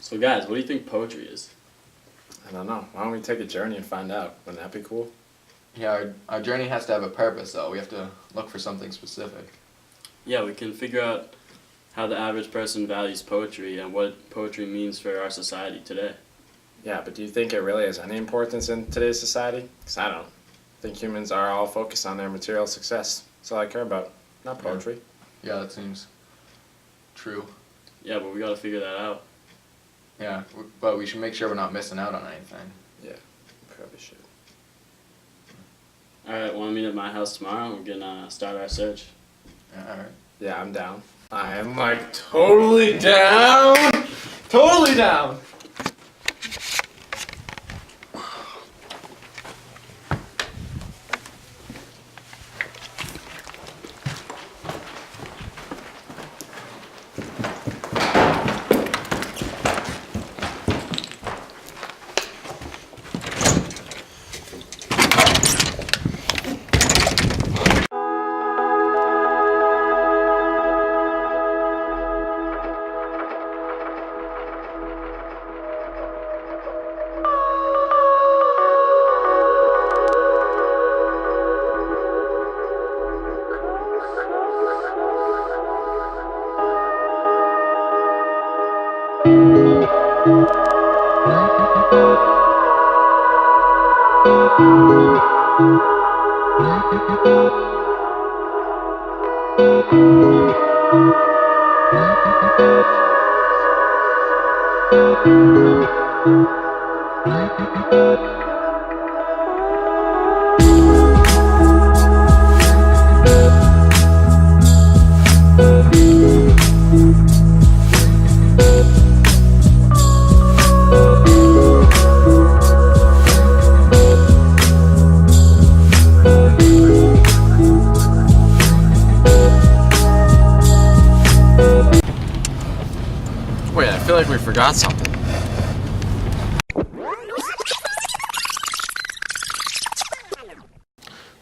So guys, what do you think poetry is? I don't know. Why don't we take a journey and find out? Wouldn't that be cool? Yeah, our journey has to have a purpose, though. We have to look for something specific. Yeah, we can figure out how the average person values poetry and what poetry means for our society today. Yeah, but do you think it really has any importance in today's society? Because I don't. I think humans are all focused on their material success. That's all I care about, not poetry. Yeah, that seems true. Yeah, but we gotta figure that out. Yeah, but we should make sure we're not missing out on anything. Yeah, probably should. Alright, wanna meet at my house tomorrow and we can start our search? Yeah, alright. Yeah, I'm down. I am like totally down! Totally down! Wait, I feel like we forgot something.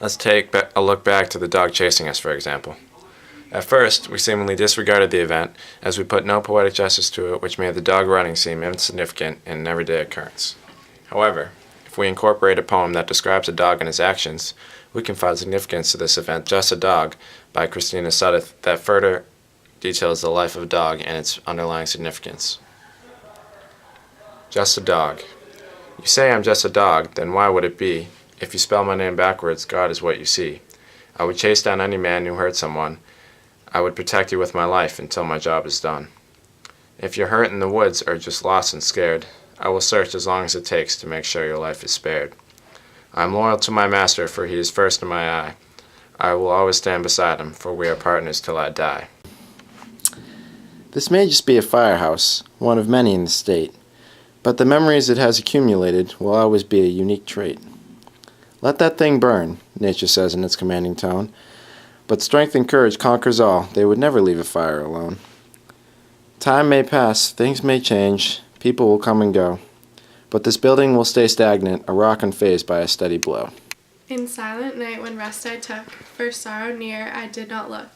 Let's take a look back to the dog chasing us, for example. At first, we seemingly disregarded the event, as we put no poetic justice to it, which made the dog running seem insignificant and an everyday occurrence. However, if we incorporate a poem that describes a dog and his actions, we can find significance to this event, Just a Dog, by Christina Sudduth, that further details the life of a dog and its underlying significance. Just a dog. You say I'm just a dog, then why would it be? If you spell my name backwards, God is what you see. I would chase down any man who hurt someone. I would protect you with my life until my job is done. If you're hurt in the woods or just lost and scared, I will search as long as it takes to make sure your life is spared. I am loyal to my master, for he is first in my eye. I will always stand beside him, for we are partners till I die. This may just be a firehouse, one of many in the state, but the memories it has accumulated will always be a unique trait. Let that thing burn, nature says in its commanding tone, but strength and courage conquers all. They would never leave a fire alone. Time may pass, things may change, people will come and go, but this building will stay stagnant, a rock unfazed by a steady blow. In silent night when rest I took, for sorrow near I did not look.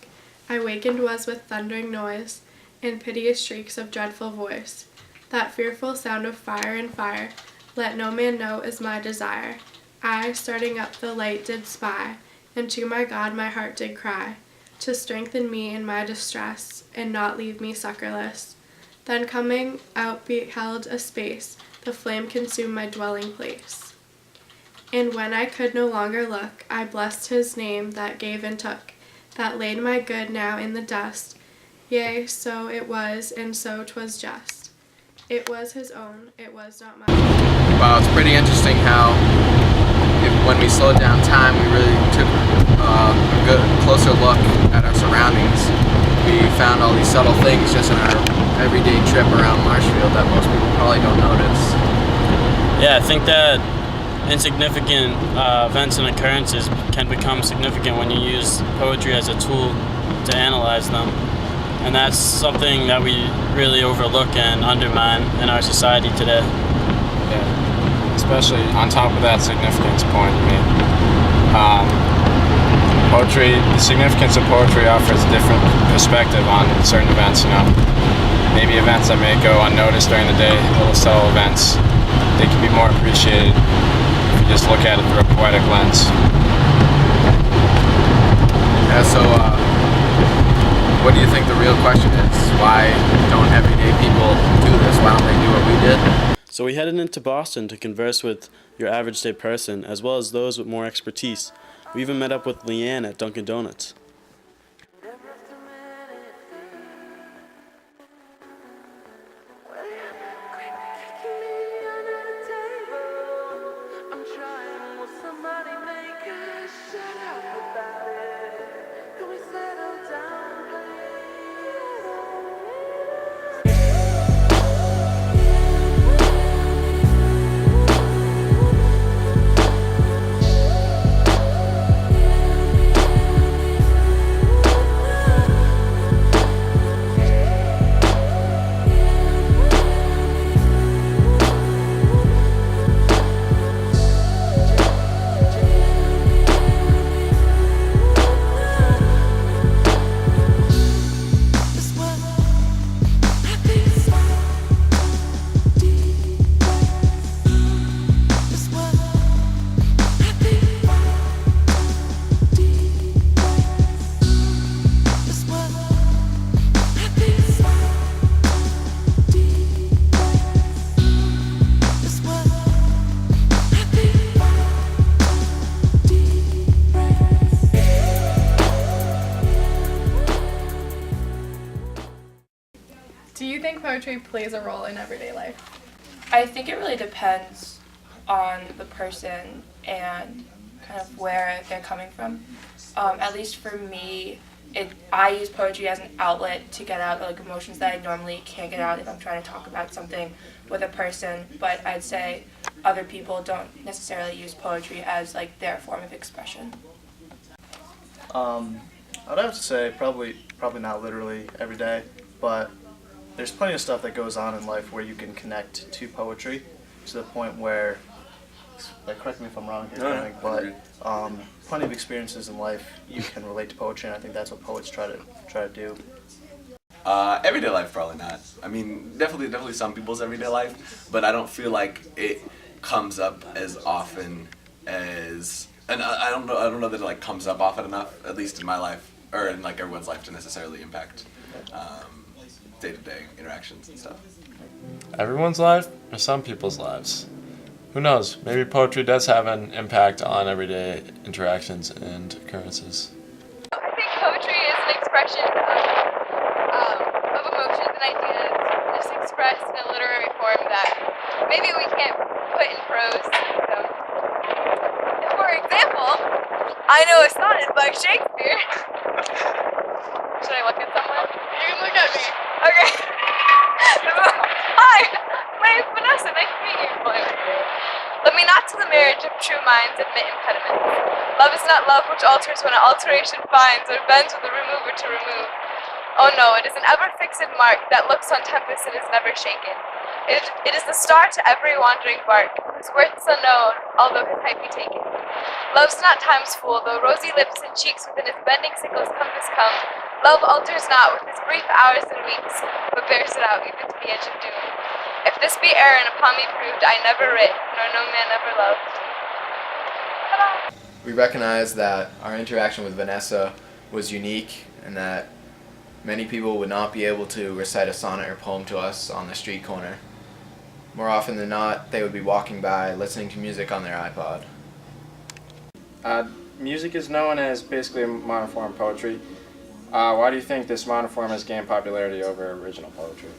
I wakened was with thundering noise, and piteous shrieks of dreadful voice. That fearful sound of fire and fire, let no man know is my desire. I, starting up the light, did spy, and to my God my heart did cry, to strengthen me in my distress, and not leave me succorless. Then coming out beheld a space, the flame consumed my dwelling place. And when I could no longer look, I blessed his name that gave and took, that laid my good now in the dust. Yea, so it was, and so 'twas just. It was his own, it was not mine. Wow, it's pretty interesting how when we slowed down time, we really took a good closer look at our surroundings. We found all these subtle things just in our everyday trip around Marshfield that most people probably don't notice. Yeah, I think that insignificant events and occurrences can become significant when you use poetry as a tool to analyze them. And that's something that we really overlook and undermine in our society today. Yeah, especially on top of that significance point you made. Poetry, the significance of poetry offers a different perspective on certain events, you know. maybe events that may go unnoticed during the day, little subtle events, they can be more appreciated if you just look at it through a poetic lens. Yeah, so what do you think the real question is? Why don't everyday people do this? Why don't they do what we did? So we headed into Boston to converse with your average day person, as well as those with more expertise. We even met up with Leanne at Dunkin' Donuts. Do you think poetry plays a role in everyday life? I think it really depends on the person and kind of where they're coming from. At least for me, I use poetry as an outlet to get out like emotions that I normally can't get out if I'm trying to talk about something with a person. But I'd say other people don't necessarily use poetry as like their form of expression. I'd have to say probably not literally every day, but there's plenty of stuff that goes on in life where you can connect to poetry to the point where, like, correct me if I'm wrong here, Frank, but plenty of experiences in life you can relate to poetry, and I think that's what poets try to do. Everyday life, probably not. I mean, definitely some people's everyday life, but I don't feel like it comes up as often as, and I don't know that it like comes up often enough, at least in my life or in like everyone's life, to necessarily impact day-to-day interactions and stuff. Everyone's life or some people's lives? Who knows? Maybe poetry does have an impact on everyday interactions and occurrences. I think poetry is an expression of emotions and ideas just expressed in a literary form that maybe we can't put in prose. So, for example, I know a sonnet by Shakespeare. Should I look at someone? You can look at me. Okay. Hi, my name's Vanessa. Nice to meet you. Let me not to the marriage of true minds admit impediments. Love is not love which alters when an alteration finds, or bends with a remover to remove. Oh no, it is an ever-fixed mark that looks on tempest and is never shaken. It is the star to every wandering bark, whose worth is unknown, although his height be taken. Love's not time's fool, though rosy lips and cheeks within his bending sickle's compass come. Love alters not with his brief hours and weeks, but bears it out even to the edge of doom. If this be error and upon me proved, I never writ, nor no man ever loved. Ta-da! We recognize that our interaction with Vanessa was unique and that many people would not be able to recite a sonnet or poem to us on the street corner. More often than not, they would be walking by listening to music on their iPod. Music is known as basically modern form poetry. Why do you think this modern form has gained popularity over original poetry?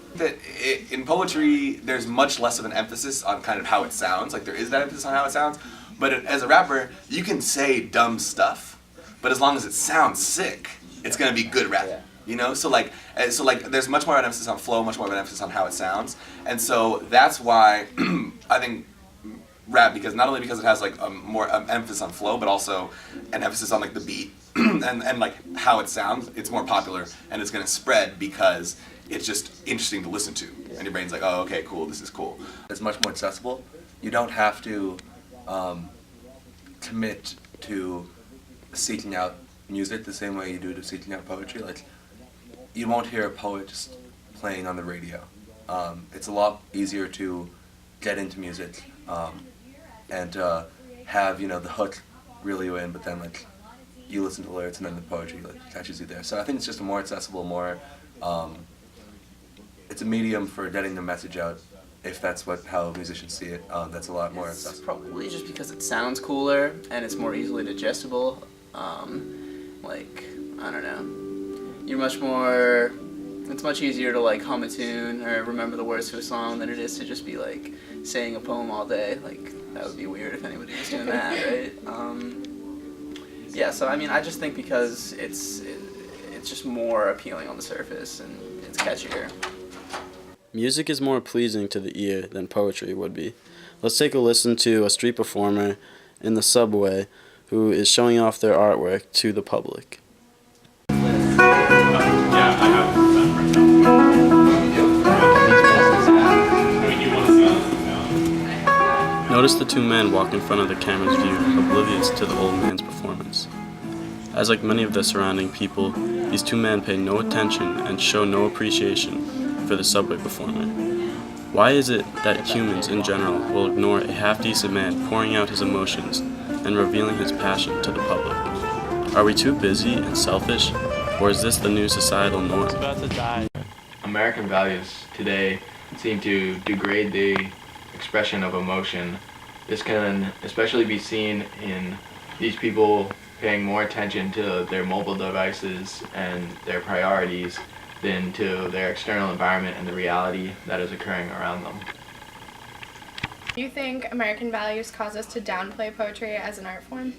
In poetry, there's much less of an emphasis on kind of how it sounds. Like there is that emphasis on how it sounds, but as a rapper, you can say dumb stuff, but as long as it sounds sick, it's gonna be good rap. Yeah. You know, so there's much more of an emphasis on flow, much more of an emphasis on how it sounds, and so that's why I think rap, because not only because it has like a more emphasis on flow, but also an emphasis on like the beat and like how it sounds. It's more popular and it's gonna spread because it's just interesting to listen to, and your brain's like, oh, okay, cool, this is cool. It's much more accessible. You don't have to commit to seeking out music the same way you do to seeking out poetry. Like, you won't hear a poet just playing on the radio. It's a lot easier to get into music and have, you know, the hook reel you in, but then like you listen to the lyrics and then the poetry like catches you there. So I think it's just a more accessible, more it's a medium for getting the message out. If that's how musicians see it, that's a lot more accessible. Probably just because it sounds cooler and it's more easily digestible. Like, I don't know. You're much more. It's much easier to like hum a tune or remember the words to a song than it is to just be like saying a poem all day. Like that would be weird if anybody was doing that, right? Yeah. So I mean, I just think because it's just more appealing on the surface and it's catchier. Music is more pleasing to the ear than poetry would be. Let's take a listen to a street performer in the subway who is showing off their artwork to the public. Notice the two men walk in front of the camera's view, oblivious to the old man's performance. As like many of the surrounding people, these two men pay no attention and show no appreciation for the subway performer. Why is it that humans in general will ignore a half-decent man pouring out his emotions and revealing his passion to the public? Are we too busy and selfish, or is this the new societal norm? It's about to die. American values today seem to degrade the expression of emotion. This can especially be seen in these people paying more attention to their mobile devices and their priorities than to their external environment and the reality that is occurring around them. Do you think American values cause us to downplay poetry as an art form?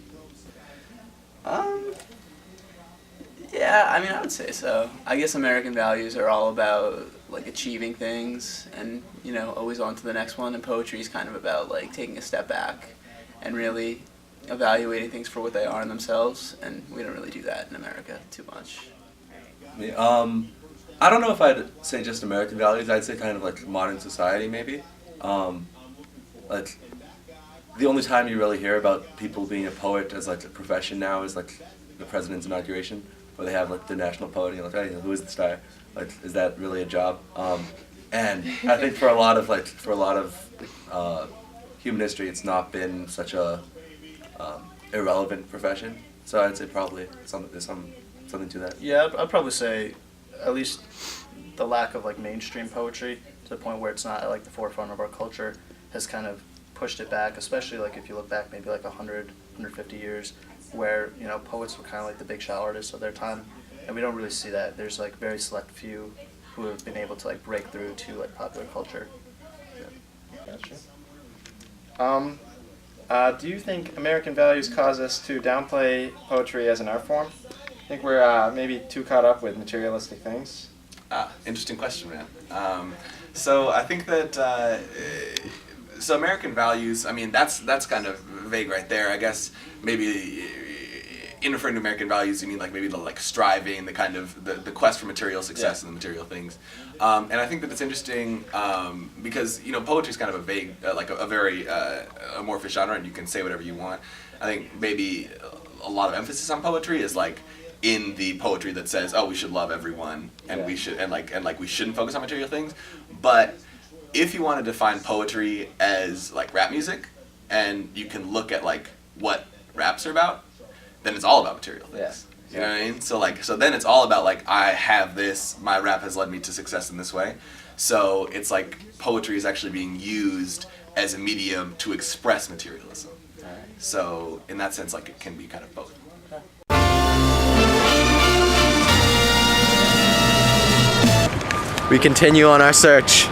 Yeah, I mean, I would say so. I guess American values are all about like achieving things and, you know, always on to the next one, and poetry is kind of about like taking a step back and really evaluating things for what they are in themselves, and we don't really do that in America too much. I don't know if I'd say just American values. I'd say kind of like modern society, maybe. Like the only time you really hear about people being a poet as like a profession now is like the president's inauguration, where they have like the national poet, and you're like, hey, who is this guy? Like, is that really a job? And I think for a lot of human history, it's not been such a irrelevant profession. So I'd say probably there's something to that. Yeah, I'd probably say at least the lack of like mainstream poetry to the point where it's not at like the forefront of our culture has kind of pushed it back, especially like if you look back maybe like 100, 150 years where, you know, poets were kind of like the big shot artists of their time, and we don't really see that. There's like very select few who have been able to like break through to like popular culture. Yeah. Gotcha. Do you think American values cause us to downplay poetry as an art form? I think we're maybe too caught up with materialistic things. Interesting question, man. So I think that so American values, I mean, that's kind of vague right there. I guess maybe in referring to American values, you mean like maybe the like striving, the kind of the quest for material success and the material things. And I think that it's interesting because, you know, poetry is kind of a vague, like a very amorphous genre, and you can say whatever you want. I think maybe a lot of emphasis on poetry is like in the poetry that says, oh, we should love everyone and we should and we shouldn't focus on material things. But if you want to define poetry as like rap music, and you can look at like what raps are about, then it's all about material things. Yeah. You know what I mean? So then it's all about like, I have this, my rap has led me to success in this way. So it's like poetry is actually being used as a medium to express materialism. Right. So in that sense, like it can be kind of both. We continue on our search.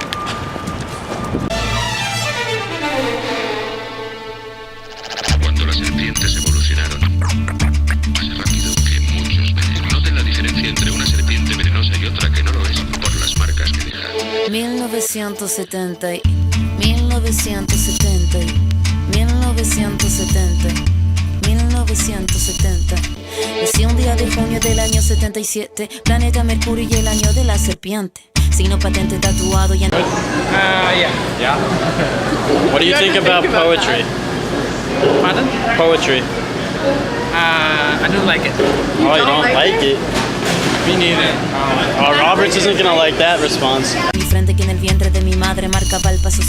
Cuando las serpientes evolucionaron, más rápido que muchos venenos. Noten la diferencia entre una serpiente venenosa y otra que no lo es por las marcas que deja. 1970, 1970, 1970, 1970. Nací un día de junio del año 77, planeta Mercurio y el año de la serpiente. Signo patente tatuado y Yeah. What do you think about poetry? Pardon? Poetry. I don't like it. Oh, you don't like it? Me neither. Roberts isn't gonna like that response. Mi frente que en el vientre de mi madre marcaba el paso.